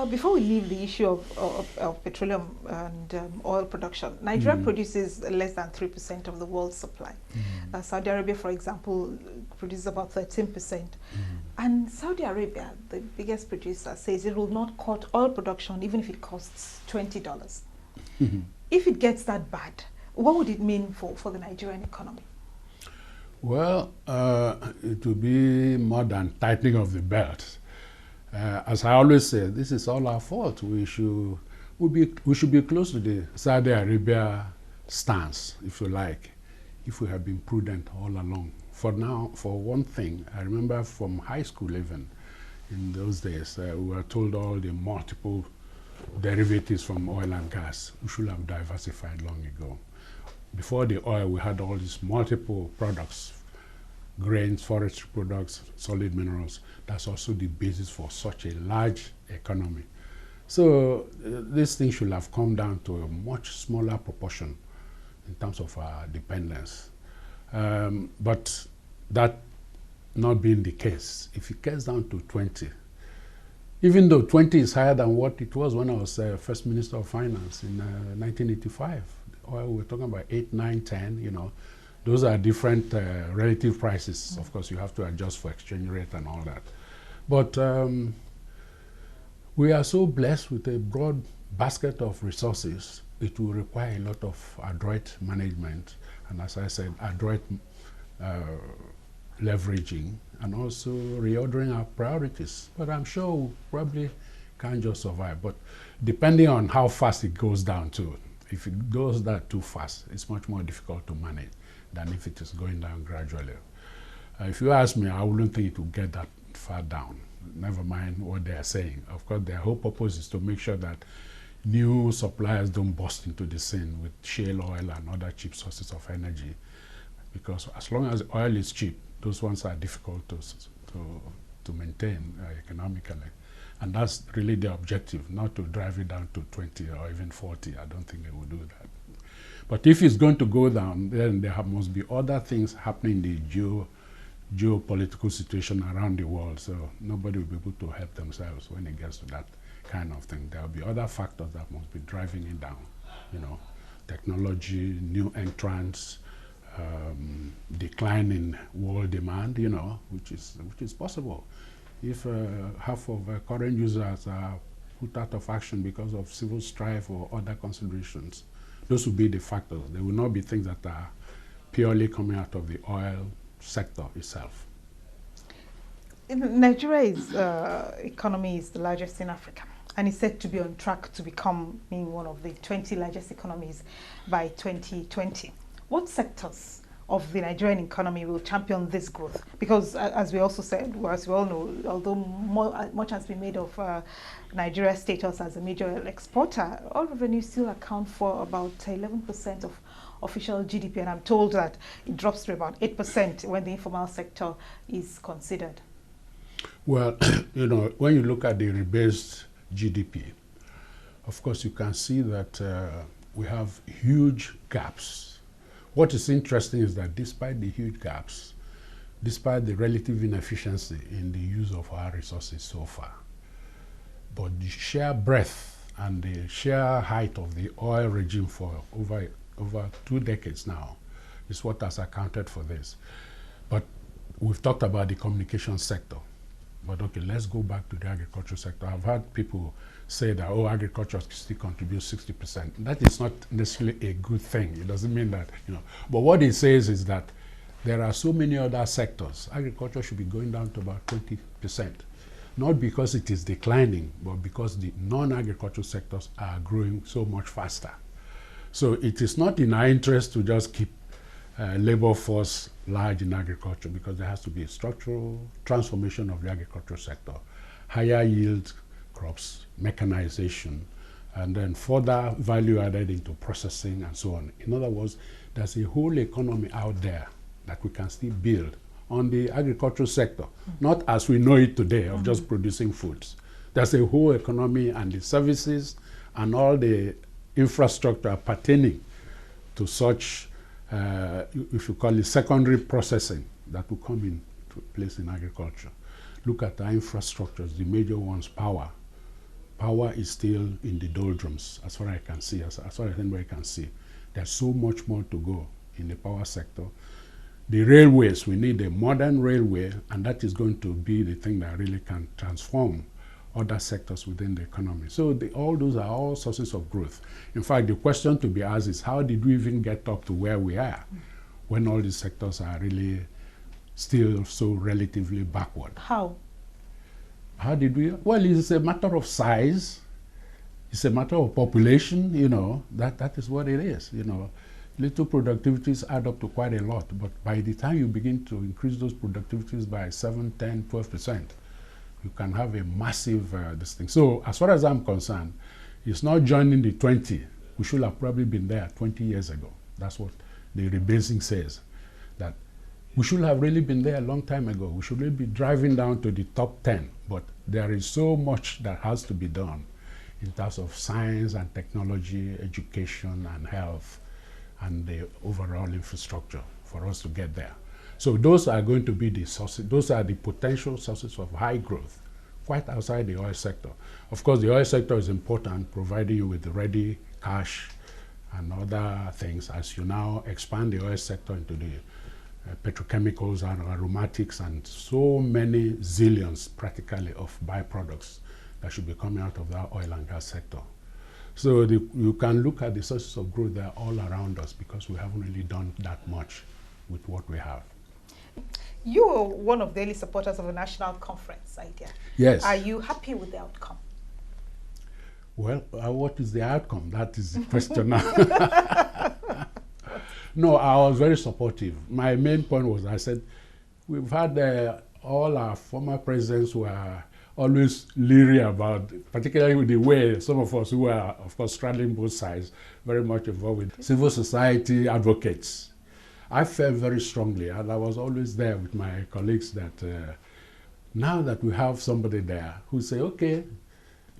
Before we leave the issue of petroleum and oil production, Nigeria produces less than 3% of the world's supply. Saudi Arabia, for example, produces about 13%. And Saudi Arabia, the biggest producer, says it will not cut oil production even if it costs $20. If it gets that bad, what would it mean for the Nigerian economy? Well, it will be more than tightening of the belt. As I always say, this is all our fault. We should be close to the Saudi Arabia stance, if you like, if we have been prudent all along. For now, for one thing, I remember from high school even, in those days, we were told all the multiple derivatives from oil and gas. We should have diversified long ago. Before the oil, we had all these multiple products, grains, forestry products, solid minerals. That's also the basis for such a large economy. So this thing should have come down to a much smaller proportion in terms of our dependence. But that not being the case, if it gets down to 20, even though 20 is higher than what it was when I was First Minister of Finance in 1985, oil, we're talking about 8, 9, 10, you know. Those are different relative prices. Of course, you have to adjust for exchange rate and all that. But we are so blessed with a broad basket of resources. It will require a lot of adroit management, and as I said, adroit leveraging, and also reordering our priorities. But I'm sure we probably can't just survive. But depending on how fast it goes down too, if it goes down too fast, it's much more difficult to manage than if it is going down gradually. If you ask me, I wouldn't think it will get that far down. Never mind what they are saying. Of course, their whole purpose is to make sure that new suppliers don't burst into the scene with shale oil and other cheap sources of energy. Because as long as oil is cheap, those ones are difficult to maintain economically. And that's really the objective, not to drive it down to 20 or even 40. I don't think they will do that. But if it's going to go down, then there must be other things happening in the geopolitical situation around the world. So nobody will be able to help themselves when it gets to that kind of thing. There will be other factors that must be driving it down. You know, technology, new entrants, decline in world demand. You know, which is possible. If half of current users are put out of action because of civil strife or other considerations, those will be the factors. They will not be things that are purely coming out of the oil sector itself. Nigeria's economy is the largest in Africa, and is said to be on track to become one of the 20 largest economies by 2020. What sectors of the Nigerian economy will champion this growth? Because as we also said, as we all know, although much has been made of Nigeria's status as a major exporter, oil revenues still account for about 11% of official GDP, and I'm told that it drops to about 8% when the informal sector is considered. Well, you know, when you look at the rebased GDP, of course you can see that we have huge gaps. What is interesting is that despite the huge gaps, despite the relative inefficiency in the use of our resources so far, but the sheer breadth and the sheer height of the oil regime for over 2 decades now is what has accounted for this. But we've talked about the communication sector. But okay, let's go back to the agricultural sector. I've heard people say that, oh, agriculture still contributes 60%. That is not necessarily a good thing. It doesn't mean that, you know. But what it says is that there are so many other sectors. Agriculture should be going down to about 20%. Not because it is declining, but because the non-agricultural sectors are growing so much faster. So it is not in our interest to just keep labor force large in agriculture, because there has to be a structural transformation of the agricultural sector, higher yield crops, mechanization, and then further value added into processing and so on. In other words, there's a whole economy out there that we can still build on the agricultural sector, not as we know it today of just producing foods. There's a whole economy and the services and all the infrastructure pertaining to such if you call it secondary processing, that will come into place in agriculture. Look at our infrastructures, the major ones, power, power is still in the doldrums, as far as I can see, as far as anybody can see. There's so much more to go in the power sector. The railways, we need a modern railway, and that is going to be the thing that really can transform other sectors within the economy. So all those are all sources of growth. In fact, the question to be asked is, how did we even get up to where we are when all these sectors are really still so relatively backward? How? How did we? Well, it's a matter of size. It's a matter of population, you know, that is what it is, you know. Little productivities add up to quite a lot, but by the time you begin to increase those productivities by 7, 10, 12%, you can have a massive this thing. So as far as I'm concerned, it's not joining the 20. We should have probably been there 20 years ago. That's what the rebasing says, that we should have really been there a long time ago. We should really be driving down to the top 10, but there is so much that has to be done in terms of science and technology, education and health, and the overall infrastructure for us to get there. So those are going to be the sources, those are the potential sources of high growth, quite outside the oil sector. Of course, the oil sector is important, providing you with ready cash and other things as you now expand the oil sector into the petrochemicals and aromatics and so many zillions practically of byproducts that should be coming out of that oil and gas sector. So you can look at the sources of growth that are all around us because we haven't really done that much with what we have. You are one of the early supporters of a national conference idea. Yes. Are you happy with the outcome? Well, what is the outcome? That is the question now. No, I was very supportive. My main point was, I said, we've had all our former presidents who are always leery about, particularly with the way some of us who are, of course, straddling both sides, very much involved with civil society advocates. I felt very strongly, and I was always there with my colleagues, that now that we have somebody there who say, okay,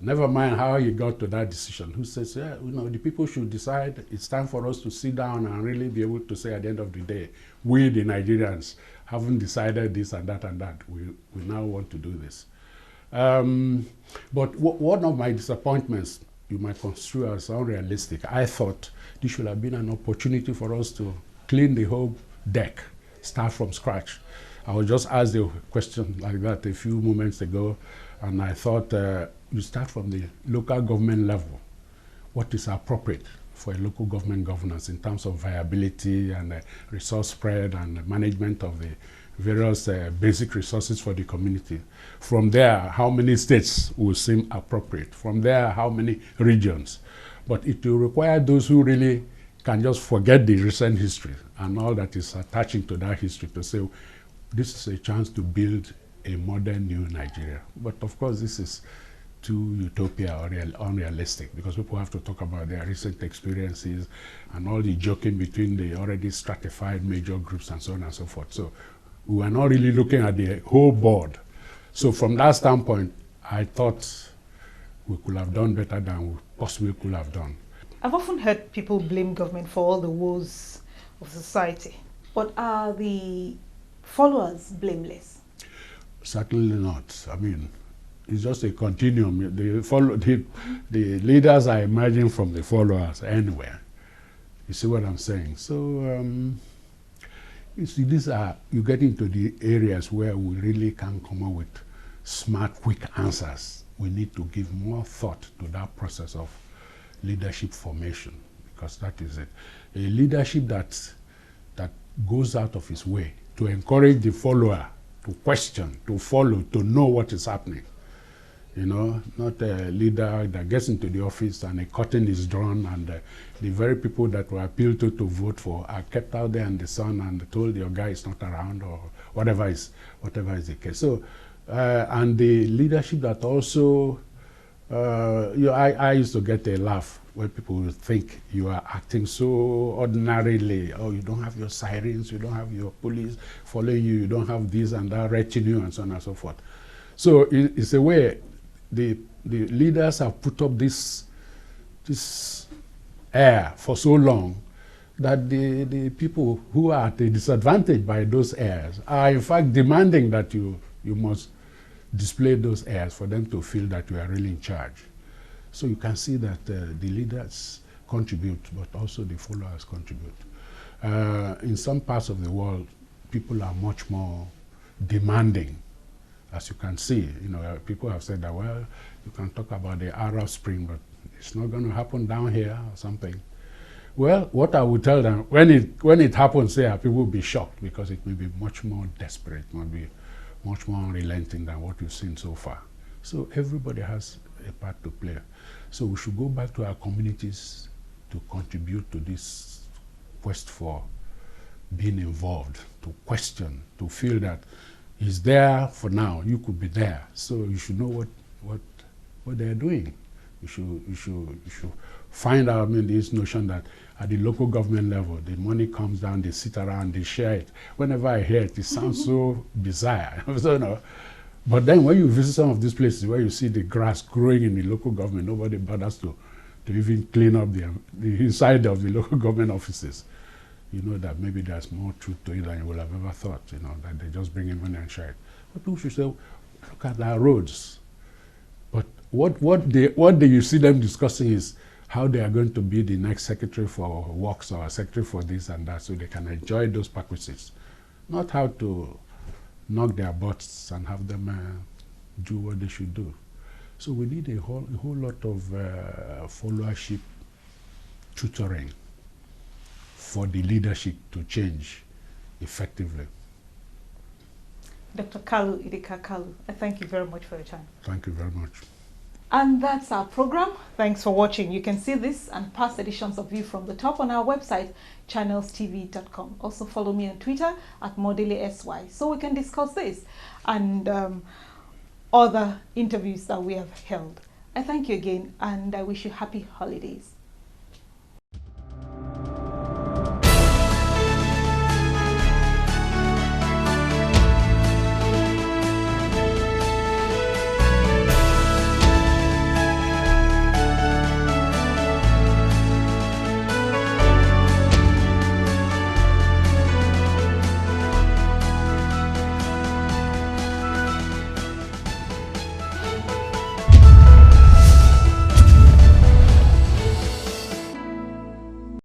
never mind how you got to that decision, who says, yeah, you know, the people should decide, it's time for us to sit down and really be able to say at the end of the day, we the Nigerians haven't decided this and that and that, we now want to do this. But one of my disappointments, you might construe as unrealistic, I thought this should have been an opportunity for us to clean the whole deck, start from scratch. I was just asked a question like that a few moments ago, and I thought you start from the local government level. What is appropriate for a local government governance in terms of viability and resource spread and management of the various basic resources for the community. From there, how many states will seem appropriate? From there, how many regions? But it will require those who really can just forget the recent history and all that is attaching to that history to say, this is a chance to build a modern new Nigeria. But of course, this is too utopia or unrealistic, because people have to talk about their recent experiences and all the joking between the already stratified major groups and so on and so forth. So we were not really looking at the whole board. So from that standpoint, I thought we could have done better than we possibly could have done. I've often heard people blame government for all the woes of society, but are the followers blameless? Certainly not. I mean, it's just a continuum. The leaders are emerging from the followers anywhere. You see what I'm saying? So you see, you get into the areas where we really can come up with smart, quick answers. We need to give more thought to that process of leadership formation, because that is it. A leadership that goes out of its way to encourage the follower to question, to follow, to know what is happening. You know, not a leader that gets into the office and a curtain is drawn and the very people that were appealed to vote for are kept out there in the sun and told your guy is not around or whatever is the case. So, and the leadership that also, I used to get a laugh when people would think you are acting so ordinarily. Oh, you don't have your sirens, you don't have your police following you, you don't have this and that retinue and so on and so forth. So it's a way the leaders have put up this air for so long that the people who are at a disadvantage by those airs are in fact demanding that you must display those airs for them to feel that you are really in charge. So you can see that the leaders contribute, but also the followers contribute. In some parts of the world, people are much more demanding, as you can see. People have said that, well, you can talk about the Arab Spring, but it's not going to happen down here or something. Well, what I would tell them, when it happens here, people will be shocked because it may be much more desperate, it might be much more unrelenting than what we've seen so far. So everybody has a part to play. So we should go back to our communities to contribute to this quest for being involved, to question, to feel that he's there for now, you could be there. So you should know what they're doing. You should find out, this notion that at the local government level, the money comes down, they sit around, they share it. Whenever I hear it, it sounds so bizarre. So, but then when you visit some of these places where you see the grass growing in the local government, nobody bothers to even clean up the inside of the local government offices. You know that maybe there's more truth to it than you would have ever thought, that they just bring in money and share it. But people should say, look at our roads. But what do you see them discussing is how they are going to be the next secretary for works or secretary for this and that, so they can enjoy those perquisites. Not how to knock their butts and have them do what they should do. So we need a whole lot of followership tutoring for the leadership to change effectively. Dr. Kalu Idika Kalu, I thank you very much for your time. Thank you very much. And that's our program. Thanks for watching. You can see this and past editions of View from the Top on our website, channelstv.com. Also follow me on Twitter at ModeleSY, so we can discuss this and other interviews that we have held. I thank you again, and I wish you happy holidays.